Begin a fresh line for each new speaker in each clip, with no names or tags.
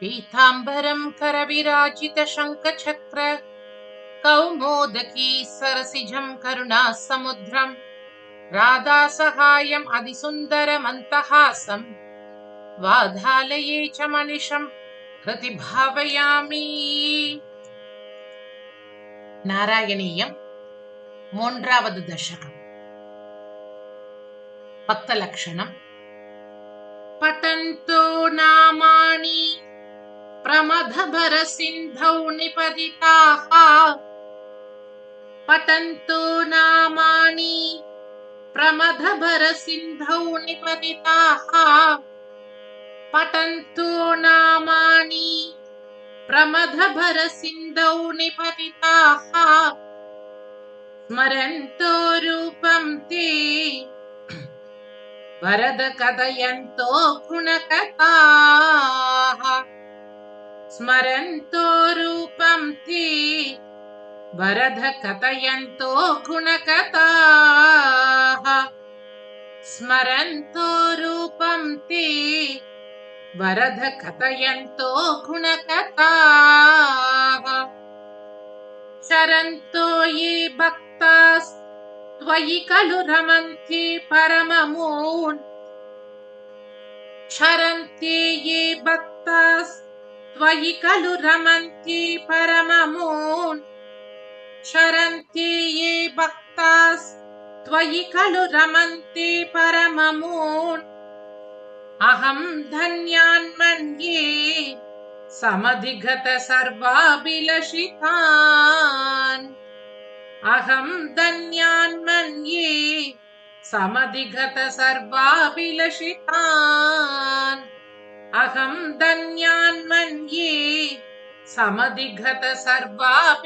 पीताम्बरं करविराजितशङ्खचक्र कौमोदकी सरसिजं करुणासमुद्रं राधासहायम् अतिसुन्दरमन्तहासं वाधालये च मनिषं हृदि भावयामि। नारायणीयम् மூன்றாவது தசகம். பக்தலக்ஷணம். பட்டந்தோ நாமானி பிரமதபர சிந்தௌ நிபதிதாः பட்டந்தோ நாமானி பிரமதபர சிந்தௌ நிபதிதாः பட்டந்தோ நாமானி பிரமதபர சிந்தௌ நிபதிதாः स्मरन्तो रूपं ते वरद कथयन्तो गुणकथाः स्मरन्तो रूपं ते वरद कथयन्तो गुणकथाः स्मरन्तो रूपं ते वरद कथयन्तो गुणकथाः शरन्तो ये भक्तास्त्वयि खलु रमन्ति परममून् शरन्ति ये भक्तास्त्वयि खलु रमन्ति परममून् शरन्ति ये भक्तास्त्वयि खलु रमन्ति परममून् अहं धन्यान् मन्ये समधिगत सर्वाभिलषितान् अहं धन्यान् मन्ये समधिगत सर्वाभिलषितान् अहं धन्यान् मन्ये समधिगत सर्वाभिलषितान्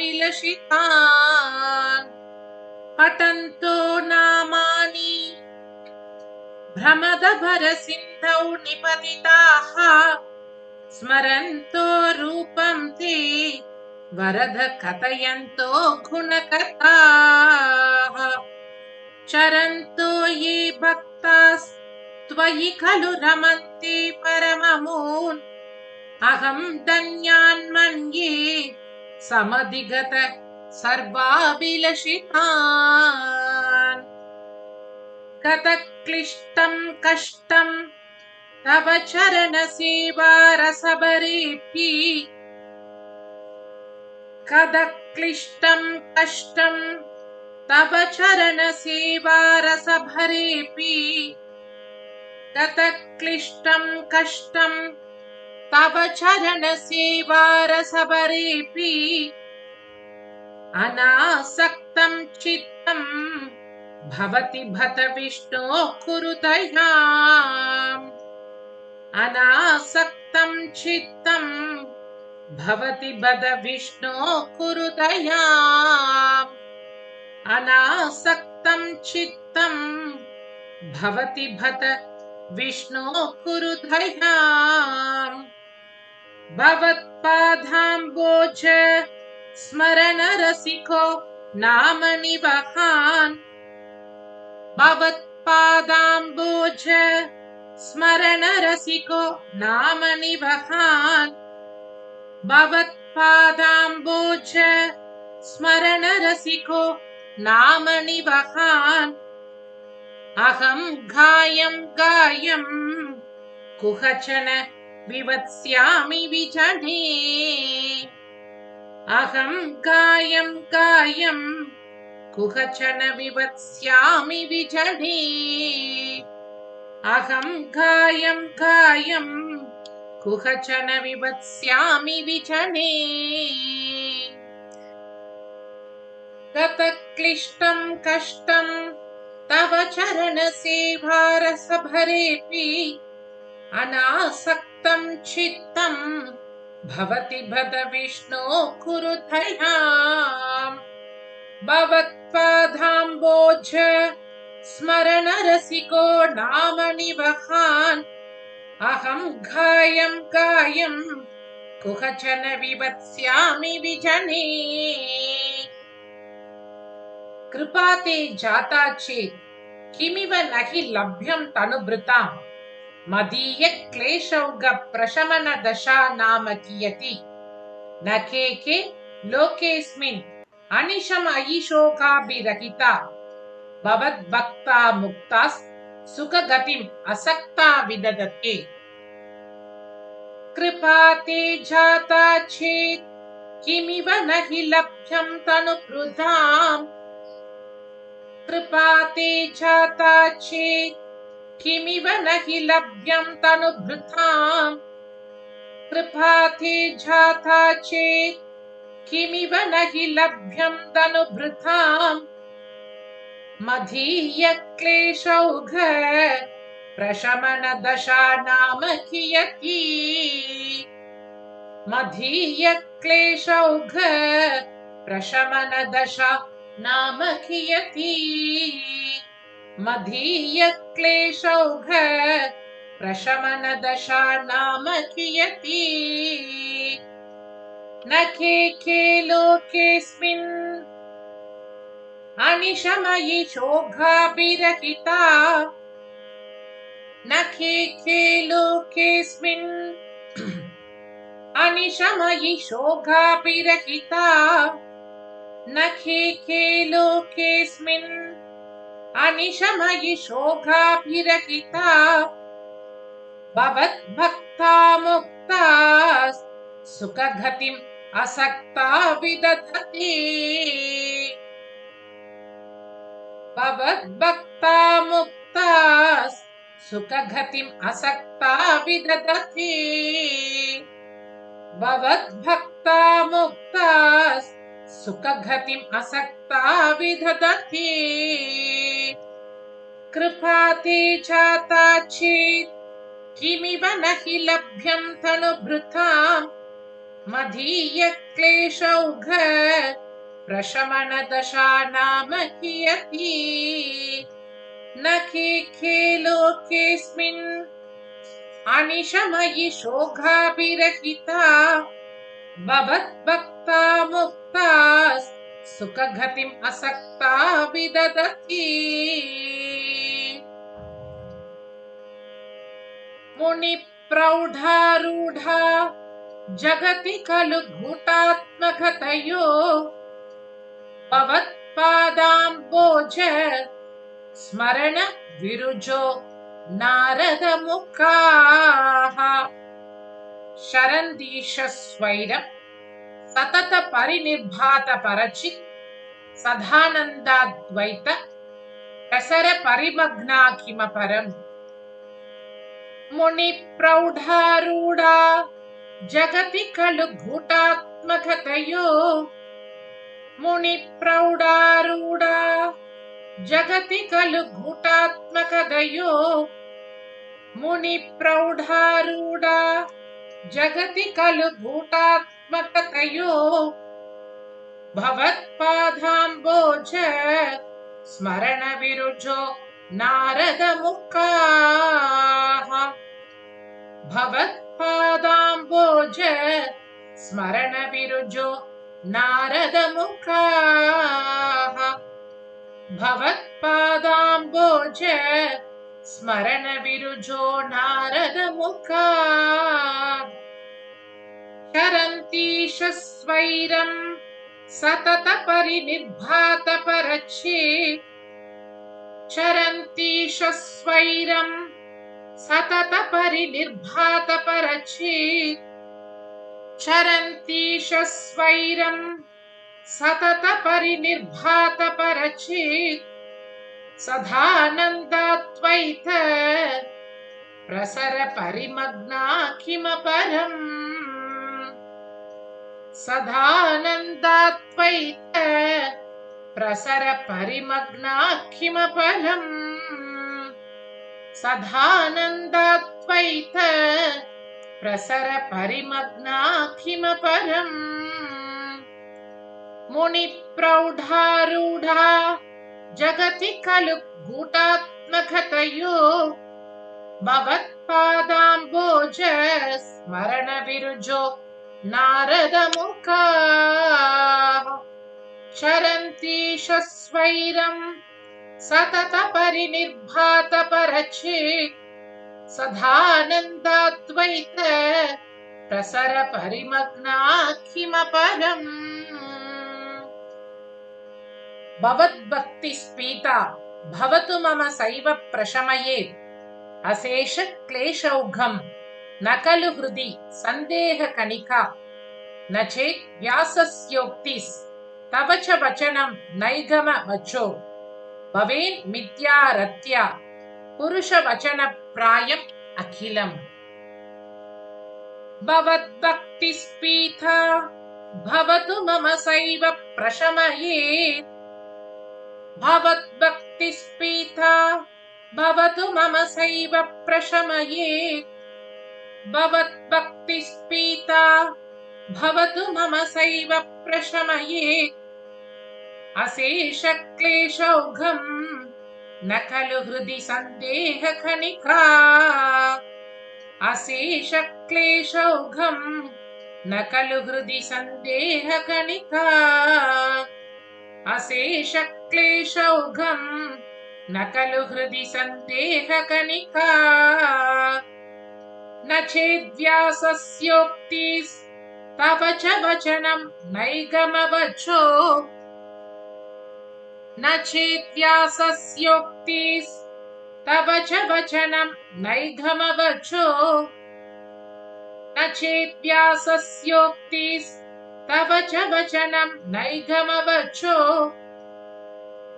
पठन्तो नामानि भ्रमदभरसिन्धौ निपतिताः स्मरन्तो रूपं ते वरद कथयन्तो गुणकथाः चरन्तो ये भक्तास्त्वयि खलु रमन्ति परममून् अहं धन्यान् मन्ये समधिगत सर्वाभिलषितान् गतक्लिष्टं कष्टं तव चरणसेवा रसभरेऽपि कदक्लिष्टं कष्टं तव चरणसेवा रसभरेऽपि गतक्लिष्टं कष्टं तव चरणसेवा रसभरेऽपि अनासक्तं चित्तं भवति भत विष्णो कुरु दयाम् अनासक्तं चित्तं भवति बद विष्णो कुरु दयाम् अनासक्तं चित्तं भवति भत विष्णो कुरु दयाम् भवत्पादाम्बोज स्मरण रसिको नाम निवहान् भवत्पादाम्बोज स्मरण रसिको नाम निवहान् भवत्पादाम्बोज स्मरण रसिको नाम निवहान् अहं गायं गायं कुहचन विवत्स्यामि विजने अहं गायं गायं कुहचन विवत्स्यामि विजने अहं गायं गायं कुहचन विवत्स्यामि विजने गतक्लिष्टं कष्टं तव चरणसेवा रसभरेऽपि अनासक्तं चित्तं भवति भद विष्णो कुरु दयाम् भवत्पादाम्बोज स्मरण रसिको नाम निवहान् अहं गायं गायं कुहचन विवत्स्यामि विजने कृपाते जाता चेत् किमिव नहि लभ्यं तनुभृताम् मदीय क्लेशौघ प्रशमन दशा नाम कियति न के लोकेऽस्मिन् अनिशम अयिशोकाभिरहिता भवद्भक्ता मुक्ता सुखगतिम् असक्ता विदधते। कृपा ते जाता चेत् किमिव न हि लभ्यं तनुभृताम् कृपा ते जाता चेत् किमिव न हि लभ्यं तनुभृताम् कृपा ते जाता चेत् किमिव न हि लभ्यं तनुभृताम् मदीय क्लेशौघ प्रशमन दशा नाम कियति मदीय क्लेशौघ प्रशमन दशा नाम कियति मदीय क्लेशौघ प्रशमन दशा नाम कियति न के लोकेऽस्मिन् अनिशमयि शोकाभिरहिता न के लोकेऽस्मिन् अनिशमयि शोकाभिरहिता न के लोकेऽस्मिन् अनिशमयि शोकाभिरहिता भवद्भक्ता मुक्ता सुखगतिम् असक्ता विदधते भवद्भक्ता मुक्ता सुखगतिम् असक्ता विदधते भवद्भक्ता मुक्ता सुखगतिम् असक्ता विदधते कृपा ते जाता चेत् किमिव न हि लभ्यं तनुभृताम् मदीय क्लेशौघ प्रशमन दशा नाम कियति न के लोकेऽस्मिन् अनिशमयि शोकाभिरहिता भवद्भक्ता मुक्ता सुखगतिम् असक्ता विदधति मुनिप्रौढारूढा जगति खलु घूटात्मगतयो भवत्पादाम्बोज स्मरण विरुजो नारद मुखाः शरन्दीशस्वैरं सतत परिनिर्भात परचित् सदानन्दाद्वैत प्रसर परिमग्ना किमपरम् मुनिप्रौढारूढा जगति खलु घूटात्मगतयो मुनिप्रौढारूढा जगति खलु घूटात्मगतयो मुनिप्रौढारूढा जगति खलु घूटात्मगतयो भवत्पादाम्बोज स्मरण विरुजो नारद मुखाः भवत्पादाम्बोज स्मरण विरुजो नारद मुखाः भवत्पादाम्बोज स्मरण विरुजो नारद मुखाः शरन्तीश स्वैरं सतत परिनिर्भात परचित् शरन्तीश स्वैरं सतत परिनिर्भात परचित् शरन्तीश स्वैरं सतत परिनिर्भात परचित् सदानन्दाद्वैत प्रसर परिमग्ना किमपरम् सदानन्दाद्वैत प्रसर परिमग्ना किमपरम् सदानन्दाद्वैत प्रसर परिमग्ना किमपरम् मुनिप्रौढारूढा जगति खलु घूटात्मगतयो भवत्पादाम्बोज स्मरण विरुजो नारद मुखाः शरन्तीश स्वैरं सतत परिनिर्भात परचित् सदानन्दाद्वैत प्रसर परिमग्ना किमपरम्। भवद्भक्तिस्पीता भवतु मम सैव प्रशमयेत् अशेष क्लेशौघम् न खलु हृदि सन्देहकणिका। न चेत् व्यासस्योक्तिस् तव च वचनं नैगमवचो भवेन् मिथ्यारत्या पुरुषवचनप्रायम् अखिलम्। भवद्भक्तिस्पीता भवतु मम सैव प्रशमयेत् भवद्भक्तिस्पीता भवतु मम सैव प्रशमयेत् भवद्भक्तिस्पीता भवतु मम सैव प्रशमयेत् अशेष क्लेशौघम् न खलु हृदि सन्देहकणिका। अशेष क्लेशौघम् न खलु हृदि सन्देहकणिका। अशेष क्लेशौघम् न खलु हृदि सन्देहकणिका। न चेद्व्यासस्योक्तिस्तव च वचनं नैगमवचो न चेद्व्यासस्योक्तिस्तव च वचनं नैगमवचो न चेद्व्यासस्योक्तिस्तव च वचनं नैगमवचो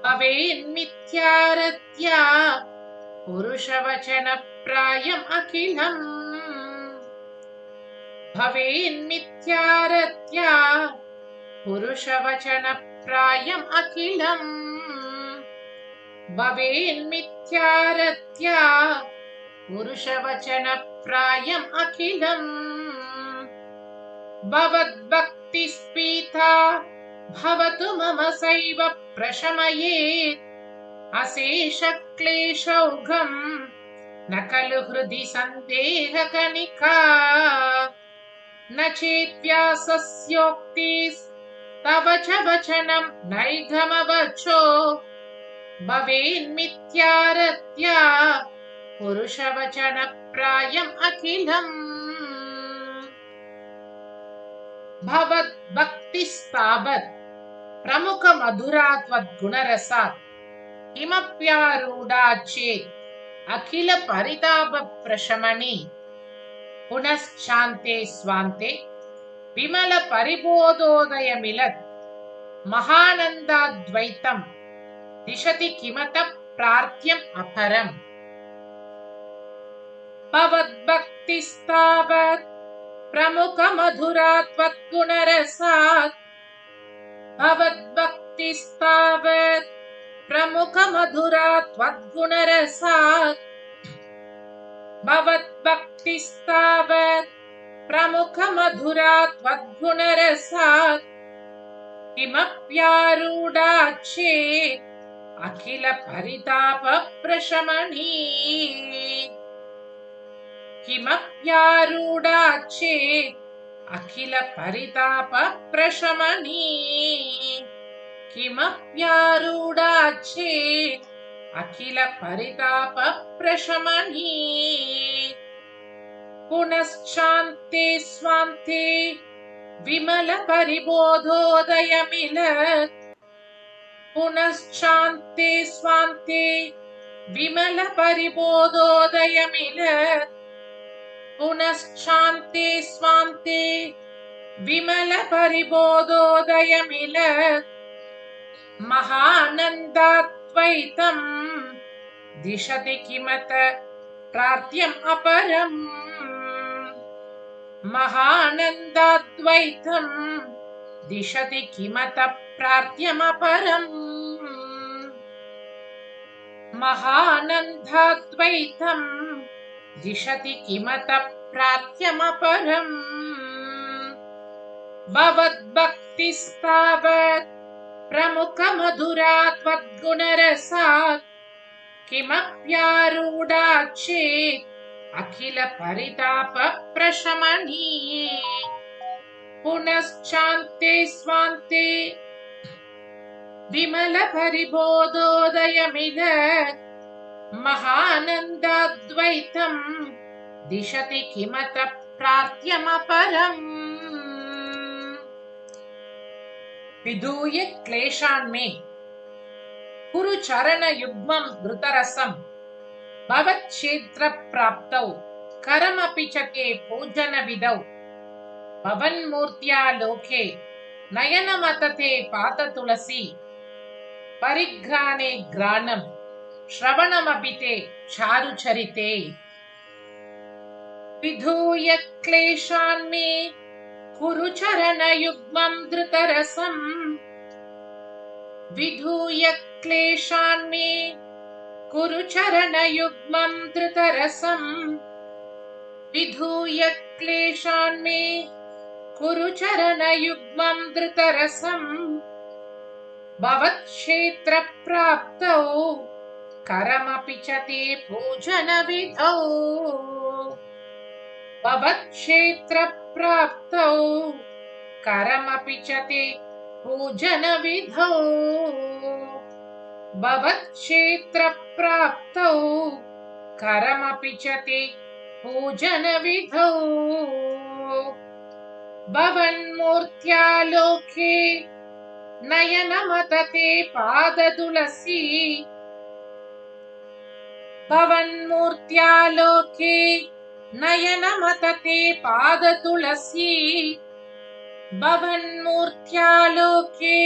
भवेन्मिथ्यारत्या पुरुषवचनप्रायम् अखिलम्। भवेन्मिथ्यारत्या पुरुषवचनप्रायम् अखिलम्। भवेन्मिथ्यारत्या पुरुषवचनप्रायम् अखिलम्। भवद्भक्तिस्पीता भवतु मम सैव प्रशमयेत् अशेष क्लेशौघम् न खलु हृदि सन्देहकणिका। न चेद्व्यासस्योक्तिस्तव च वचनं नैगमवचो भवेन्मिथ्यारत्या पुरुषवचनप्रायम् अखिलम्। भवद्भक्तिस्तावत् प्रमुखमधुरात्वद्गुणरसात् किमप्यारूढा चेत् अखिल परितापप्रशमनी। पुनश्चान्ते स्वान्ते विमल परिबोधोदयमिलत् महानन्दाद्वैतं दिशति किमतः प्रार्थ्यम् अपरम्। भवद्भक्तिस्तावत् प्रमुखमधुरात्वद्गुणरसात् भवद्भक्तिस्तावत् प्रमुखमधुरात्वद्गुणरसात् भवद्भक्तिस्तावत् प्रमुखमधुरात्वद्गुणरसात् किमप्यारूढा चेत् अखिल परितापप्रशमनी। किमप्यारूढा चेत् अखिल परितापप्रशमनी। किमप्यारूढा चेत् अखिल परितापप्रशमनी। पुनश्चान्ते स्वान्ते विमल परिबोधोदयमिलत् पुनश्चान्ते स्वान्ते विमल परिबोधोदयमिलत् पुनश्चान्ते स्वान्ते विमल परिबोधोदयमिलत् महानन्दाद्वैतं दिशति किमत प्रार्थ्यम् अपरम्। महानन्दाद्वैतं दिशति किमत प्रार्थ्यम् अपरम्। महानन्दाद्वैतं दिशति किमत प्रार्थ्यम् अपरम्। भवद्भक्तिस्तावत् प्रमुखमधुरात्वद्गुणरसात् किमप्यारूढा चेत् अखिल परितापप्रशमनी। पुनश्चान्ते स्वान्ते विमल परिबोधोदयमिलत् महानन्दाद्वैतम् दिशति किमत प्रार्थ्यमपरम् विधूय क्लेशान् मे कुरु चरणयुग्मं धृतरसं भवच्छेत्रप्राप्तौ करमपि च ते पूजनविधौ भवन्मूर्त्या लोके नयनमतते पादतुलसी परिघ्राणे घ्राणं श्रवणमपि ते चारुचरिते विधूय क्लेशान् मे कुरु चरणयुग्मं धृतरसं विधूय क्लेशान् मे कुरु चरणयुग्मं धृतरसं विधूय क्लेशान् मे कुरु चरणयुग्मं धृतरसं भवत्क्षेत्रप्राप्तौ करमपि च ते पूजनविधौ भवत्क्षेत्रप्राप्तौ करमपि च ते पूजनविधौ भवत्क्षेत्रप्राप्तौ करमपि च ते पूजनविधौ भवन्मूर्त्या लोके नयनमतते पादतुलसी भवन्मूर्त्या लोके नयनमतते पादतुलसी भवन्मूर्त्या लोके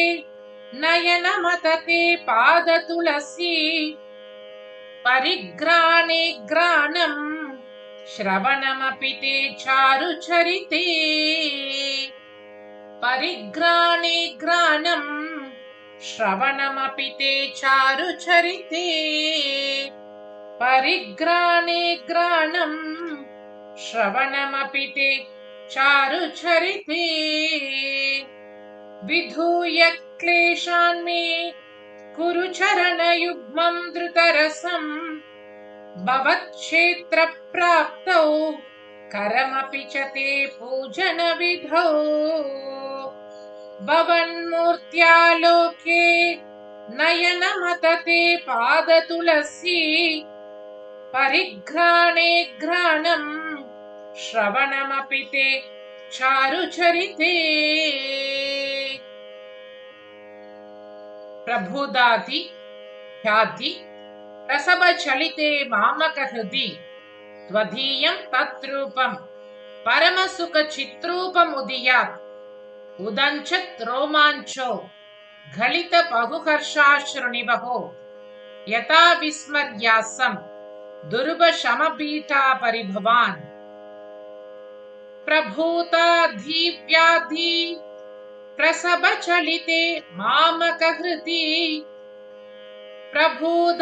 नयनमतते पादतुलसी परिघ्राणे घ्राणं श्रवणमपि ते चारुचरिते परिघ्राणे घ्राणं श्रवणमपि ते चारुचरिते परिघ्राणे घ्राणं श्रवणमपि ते चारुचरिते विधूय क्लेशान् मे कुरु चरणयुग्मं धृतरसं भवत्क्षेत्रप्राप्तौ करमपि च ते पूजनविधौ भवन्मूर्त्या लोके नयनमतते पादतुलसी परिघ्राणे घ्राणं श्रवणमपि ते चारुचरिते प्रबोधाति ख्याति प्रसवचलिते मामकहृदि त्वदीयं तद्रूपं परमसुखचित्रूपमुदीयात् उदञ्चत् रोमाञ्चो घलित बहुहर्षाश्रुनिवहो यथा विस्मर्यासं दुर्भशमपीठा परिभवान् प्रभूताधिव्याधि प्रसवचलिते मामकहृदि प्रभूताधिव्याधि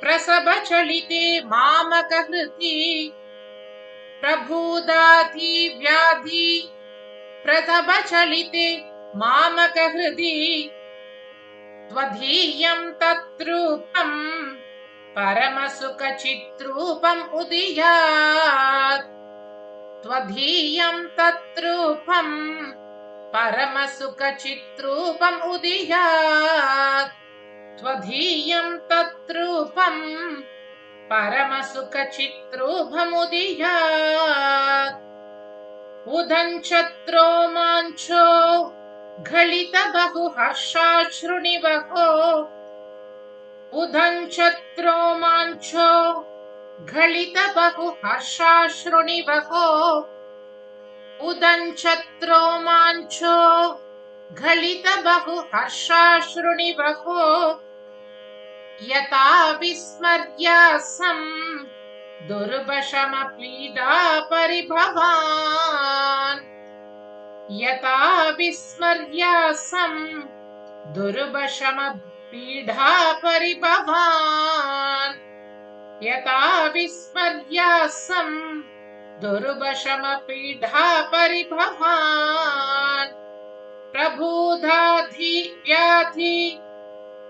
प्रसवचलिते मामकहृदि प्रभूताधिव्याधि प्रसवचलिते मामकहृदि त्वदीयं तद्रूपं परमसुखचित्रूपम् उदीयात् त्वदीयं तद्रूपं परमसुखचित्रूपम् उदीयात् त्वदीयं तद्रूपं परमसुखचित्रूपमुदीयात् उदञ्चत् रोमाञ्चो घलित बहुहर्षाश्रुनिवहो उदञ्चत् रोमाञ्चो घलित बहुहर्षाश्रुनिवहो उदञ्चत् रोमाञ्चो घलित बहुहर्षाश्रुनिवहो यथा विस्मर्यासं दुर्भशमपीडा परिभवान् यथा विस्मर्यासं दुर्भशमपीडा परिभवान् यथा विस्मर्यासं दुर्भशमपीडा परिभवान् प्रबूधाधिव्याधि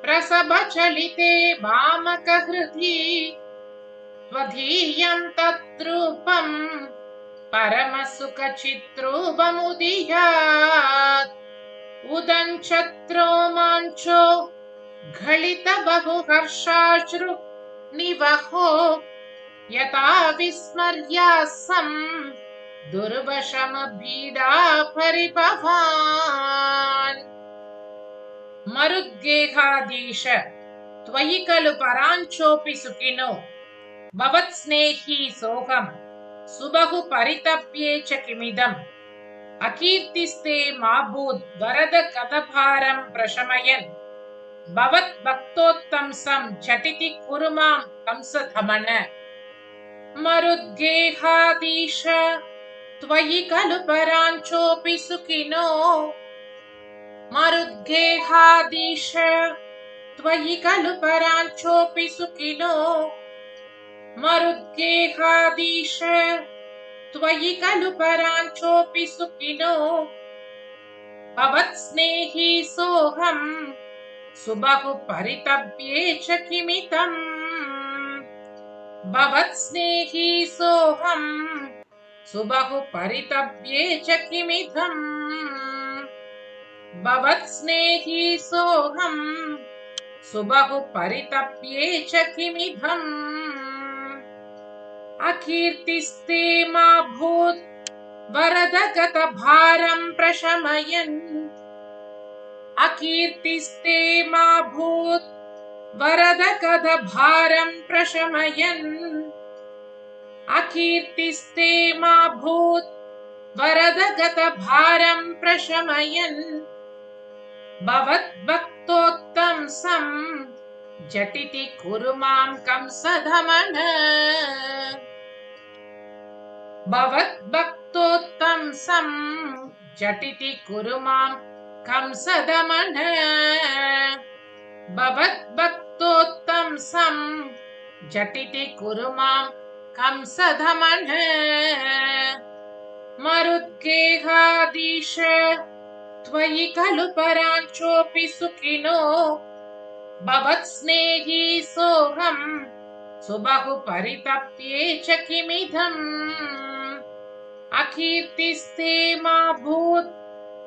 प्रसवचलिते मामकहृदि त्वदीयं तद्रूपं परमसुखचित्रूपमुदीयात् उदञ्चत् रोमाञ्चो घलित बहुहर्षाश्रु निवहो यथा विस्मर्यासं दुर्वशमभीडा परिभवान्। मरुद्गेहाधीश त्वयि खलु पराञ्चोऽपि सुखिनो भवत्स्नेही सोऽहं सुबहु परितप्ये च किमिदम् अकीर्तिस्ते मा भूत् वरद कथभारं प्रशमयन् भवद्भक्तोत्तंसं झटिति कुरु मां कंसदमन। मरुद्गेहाधीश त्वयि खलु पराञ्चोऽपि सुखिनो मरुद्गेहाधीश त्वयि खलु पराञ्चोऽपि सुखिनो मरुद्गेहाधीश त्वयि खलु पराञ्चोऽपि सुखिनो भवत्स्नेही सोऽहं सुबहु परितप्ये च किमिदम् भवत्स्नेही सोऽहं सुबहु परितप्ये च किमिदम् भवत्स्नेही सोऽहं सुबहु परितप्ये च किमिदम् अकीर्तिस्ते मा भूत् वरद गतभारं प्रशमयन् अकीर्तिस्ते मा भूत् वरद गतभारं प्रशमयन् अकीर्तिस्ते मा भूत् वरद गतभारं प्रशमयन् भवद्भक्तोत्तंसं झटिति कुरु मां कंसदमन। भवद्भक्तोत्तंसं झटिति कुरु मां कंसदमन। भवद्भक्तोत्तंसं झटिति कुरु मां कंसदमन। मरुद्गेहाधीश त्वयि खलु पराञ्चोऽपि सुखिनो भवत्स्नेही सोऽहं सुबहु परितप्ये च किमिदम् अकीर्तिस्ते मा भूत्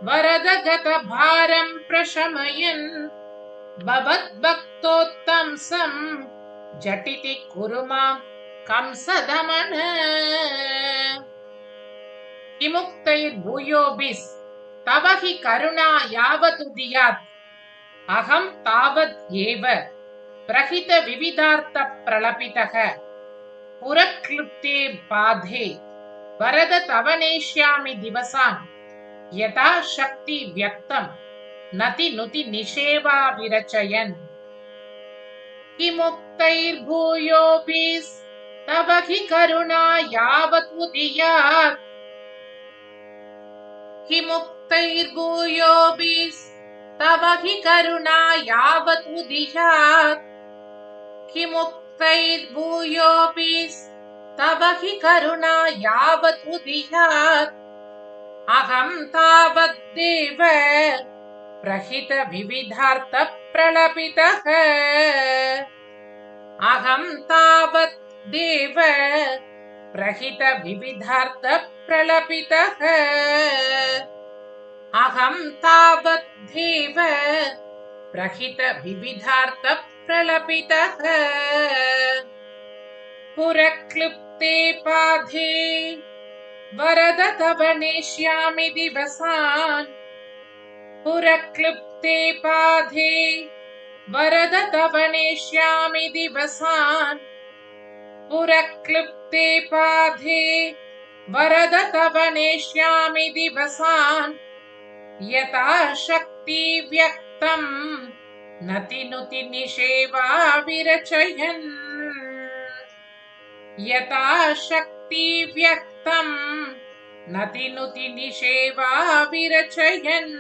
वरद गतभारं प्रशमयन् भवद्भक्तोत्तंसं झटिति कुरु मां कंसदमन। किमुक्तैर्भूयोभिस्तव हि करुणा यावदुदीयात् अहं तावद् एव प्रहितविविधार्थप्रलपितः पुरक्लृप्ते पादे वरद तव नेष्यामि दिवसान् यथा शक्ति व्यक्तं नति नुति निषेवा विरचयन्। किमुक्तैर्भूयोभिस्तव हि करुणा यावदुदीयात् किमुक्तैर्भूयोभिस्तव हि करुणा यावदुदीयात् किमुक्तैर्भूयोभिस्तव हि करुणा यावदुदीयात् अहं तावदेव प्रहितविविधार्थप्रलपितः अहं तावदेव प्रहितविविधार्थप्रलपितः अहं तावदेव प्रहितविविधार्थप्रलपितः पुरक्लृप्ते पादे वरद तव नेष्यामि दिवसान् पुरक्लृप्ते पादे वरद तव नेष्यामि दिवसान् पुरक्लृप्ते पादे वरद तव नेष्यामि दिवसान् यथा शक्ति व्यक्तं नति नुति निषेवा विरचयन् यथा शक्ति व्यक्तं नति नुति निषेवा विरचयन्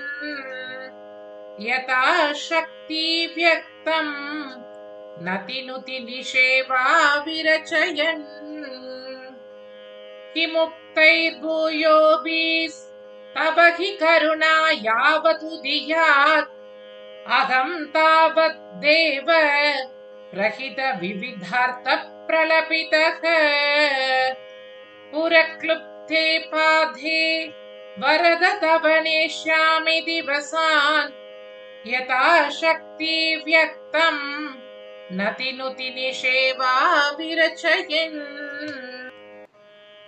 यथा शक्ति व्यक्तं नति नुति निषेवा विरचयन्। किमुक्तैर्भूयोभिस्तव हि करुणा यावदुदीयात् अहं तावदेव प्रहितविविधार्थप्रलपितः पुरक्लृप्ते पादे वरद तव नेष्यामि दिवसान् यथा शक्ति व्यक्तं नतिनुति निषेवा विरचयन्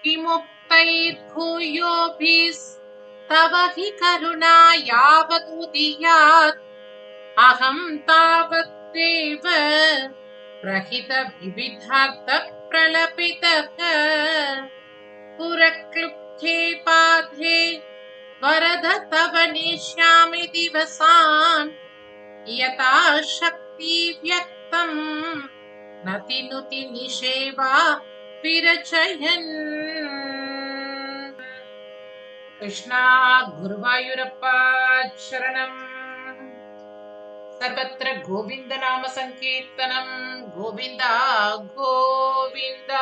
विमुक्तैर्भूयोभिस्तव हि करुणा यावदुदीयात् अहं तावदेव प्रहित विविधार्थ प्रलपितः पुरक्लुब्धे पाधे वरद तव नेष्यामि दिवसान् यथा शक्ति व्यक्तं नतिनुति निषेवा विरचयन् कृष्णा गुरुवायूरप्पा शरणम् सर्वत्र गोविन्द नाम संकीर्तनं गोविन्द गोविन्द।